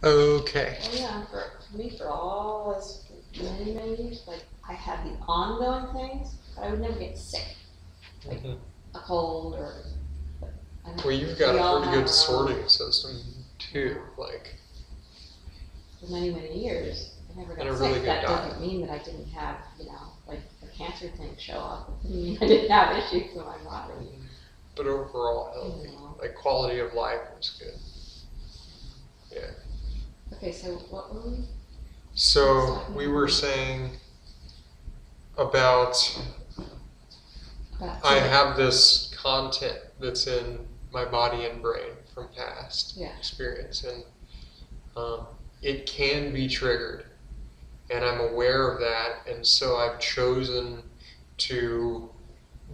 Okay. Oh yeah, for me, for all this many years, like I had the ongoing things, but I would never get sick, like Hmm. a cold or. I Well, think you've got we a all pretty have good our own. sorting system too, like, For many years, I never and a got really sick. good That diet. doesn't mean that I didn't have, like the cancer thing show up. It didn't mean I didn't have issues in my body. Hmm. But overall You healthy. know. Like quality of life was good. Yeah. Okay, so what were we just So talking we were about? saying about About I healing. have this content that's in my body and brain from past Yeah. experience, and um, it can be triggered, and I'm aware of that, and so I've chosen to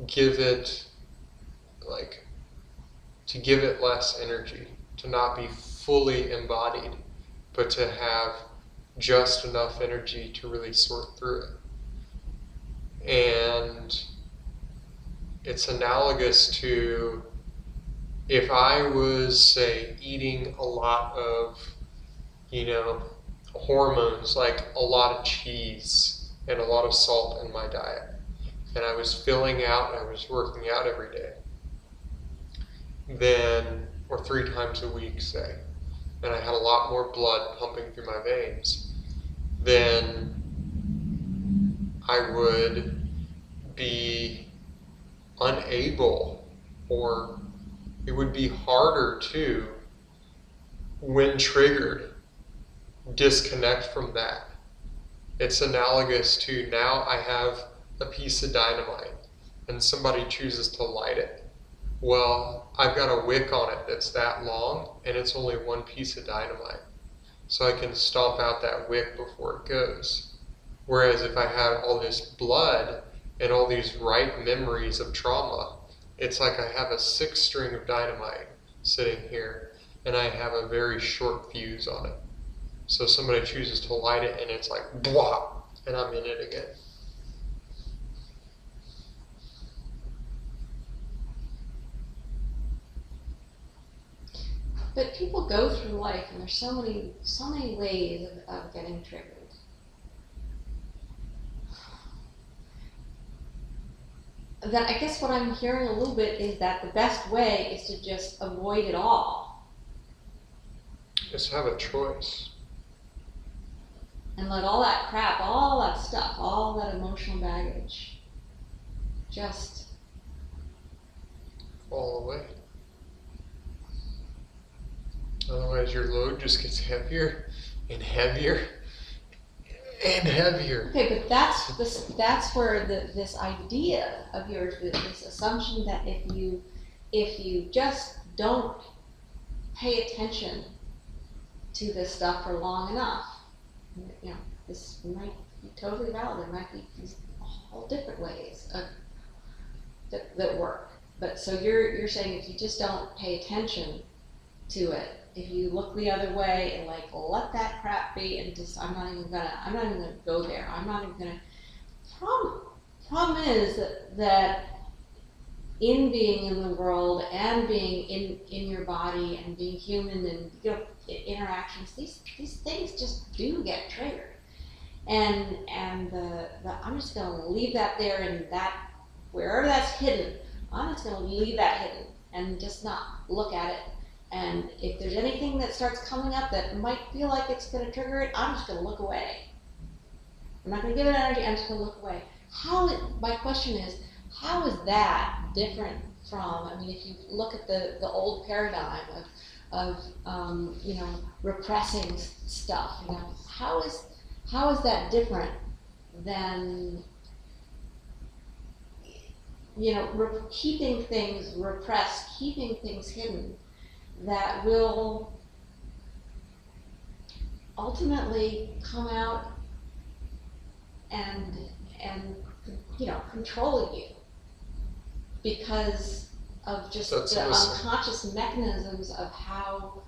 give it like to give it less energy, to not be fully embodied, but to have just enough energy to really sort through it. And it's analogous to if I was, say, eating a lot of, you know, hormones, like a lot of cheese and a lot of salt in my diet, and I was filling out and I was working out every day, then, or 3 times a week, say, and I had a lot more blood pumping through my veins, then I would be unable, or it would be harder to, when triggered, disconnect from that. It's analogous to now I have a piece of dynamite and somebody chooses to light it. Well, I've got a wick on it that's that long and it's only one piece of dynamite. So I can stomp out that wick before it goes. Whereas if I had all this blood and all these right memories of trauma, it's like I have a 6 string of dynamite sitting here and I have a very short fuse on it. So somebody chooses to light it and it's like blah, and I'm in it again. But people go through life, and there's so many ways of getting triggered. That I guess what I'm hearing a little bit is that the best way is to just avoid it all Just have a choice. and let all that crap, all that stuff, all that emotional baggage, just. Fall away. Otherwise your load just gets heavier and heavier and heavier. Okay, but that's where this idea of yours, this assumption that if you just don't pay attention to this stuff for long enough, this might be totally valid. There might be these all different ways that work. But so you're saying if you just don't pay attention to it, if you look the other way and like let that crap be and just I'm not even gonna go there. I'm not even gonna. Problem is that in being in the world and being in your body and being human and interactions, these things just do get triggered. And the I'm just gonna leave that there, and that wherever that's hidden, I'm just gonna leave that hidden and just not look at it. And if there's anything that starts coming up that might feel like it's gonna trigger it, I'm just gonna look away. I'm not gonna give it energy, I'm just gonna look away. My question is, how is that different from, I mean, if you look at the old paradigm of repressing stuff, how is that different than, keeping things repressed, keeping things hidden that will ultimately come out and and control you because of just That's the an unconscious mechanisms of how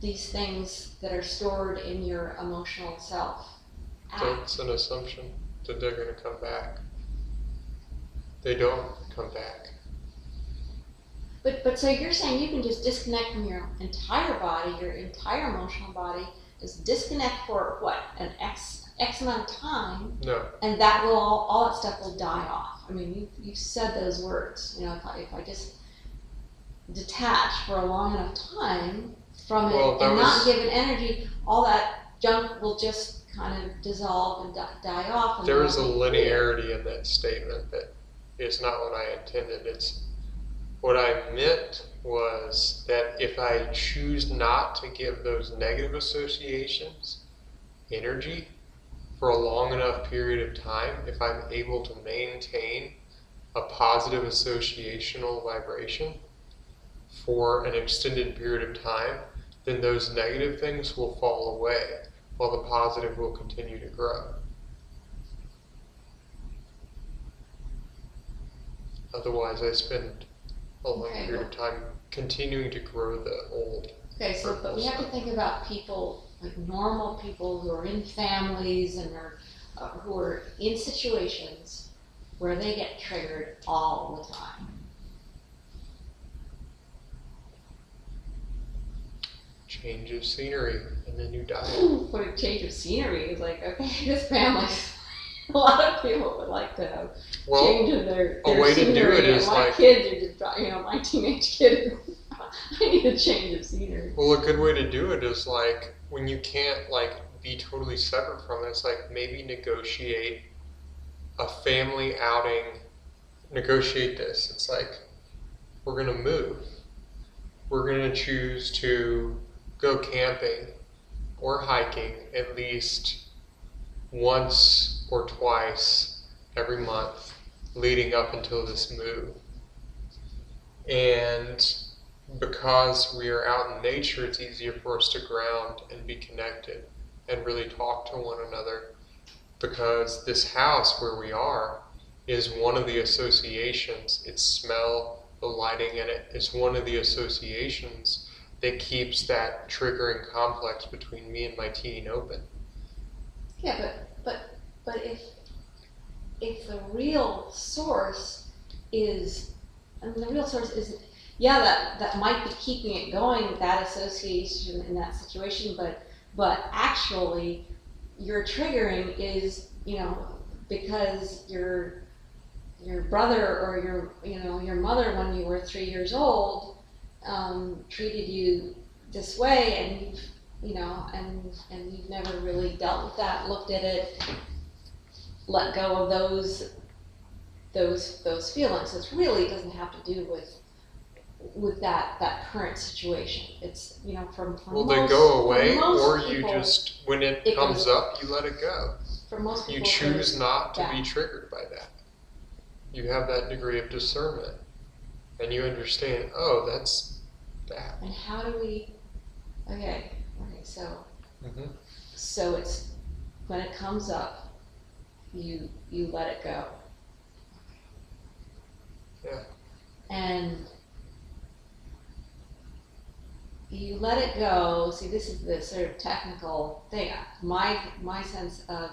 these things that are stored in your emotional self act. that's an assumption that they're going to come back. They don't come back. But so you're saying you can just disconnect from your entire body, your entire emotional body, just disconnect for what, an X amount of time, No. and that will all that stuff will die off. I mean, you said those words. You know, if I just detach for a long enough time from it and not give it energy, all that junk will just kind of dissolve and die off. And there is a linearity in that statement that is not what I intended. It's what I meant was that if I choose not to give those negative associations energy for a long enough period of time, if I'm able to maintain a positive associational vibration for an extended period of time, then those negative things will fall away while the positive will continue to grow. Otherwise, I spend a long period of time continuing to grow the old. Okay, so but we have to think about people, like normal people who are in families and are who are in situations where they get triggered all the time. Change of scenery and a new diet. What a change of scenery is like, okay, this family, a lot of people would like to have change of their way scenery. To do it is my like, kids are just, you know, my teenage kid, I need a change of scenery. Well, a good way to do it is like, when you can't like be totally separate from it, it's like maybe negotiate a family outing, negotiate this. It's like, we're going to move. We're going to choose to go camping or hiking at least once or twice every month leading up until this move. And because we are out in nature, it's easier for us to ground and be connected and really talk to one another, because this house where we are is one of the associations. Its smell, the lighting in it, is one of the associations that keeps that triggering complex between me and my teen open. Yeah, but if the real source is, I mean, the real source is, yeah, that might be keeping it going, that association in that situation, but actually your triggering is, you know, because your brother or your mother when you were 3 years old treated you this way, and you've never really dealt with that, looked at it, let go of those feelings. It really doesn't have to do with that current situation. It's, you know, from well, most, they go away, or people, you just, when it comes up, you let it go. For most people, you choose not to be triggered by that. You have that degree of discernment, and you understand, oh, that's that. And how do we? Okay, so so it's when it comes up, you let it go. Yeah. And you let it go. See, this is the sort of technical thing. My sense of,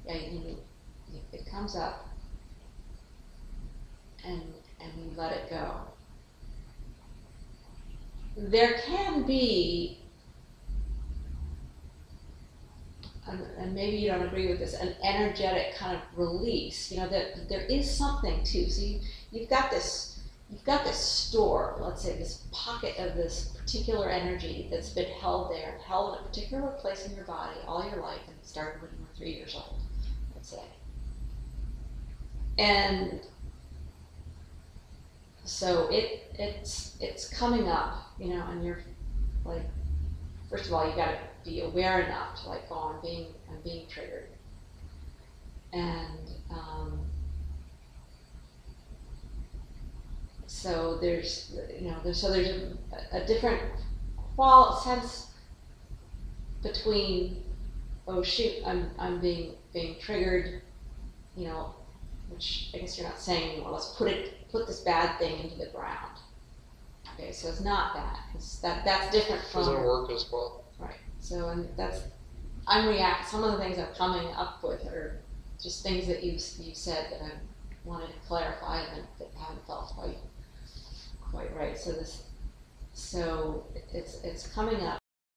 it comes up, and you let it go. There can be, and maybe you don't agree with this, an energetic kind of release. You know, that there is something too. So you've got this store, let's say this pocket of this particular energy that's been held there, held in a particular place in your body all your life, and it started when you were 3 years old, let's say. And so it's coming up, you know, and you're like, first of all, you got to be aware enough to like, oh, I'm being triggered, and so there's a different sense between, oh shoot, I'm being betriggered, you know, which I guess you're not saying anymore. Let's put this bad thing into the ground. Okay, so it's not that. That's different from. Doesn't work as well. Right. So some of the things I'm coming up with are just things that you said that I wanted to clarify and that haven't felt quite right. So it's coming up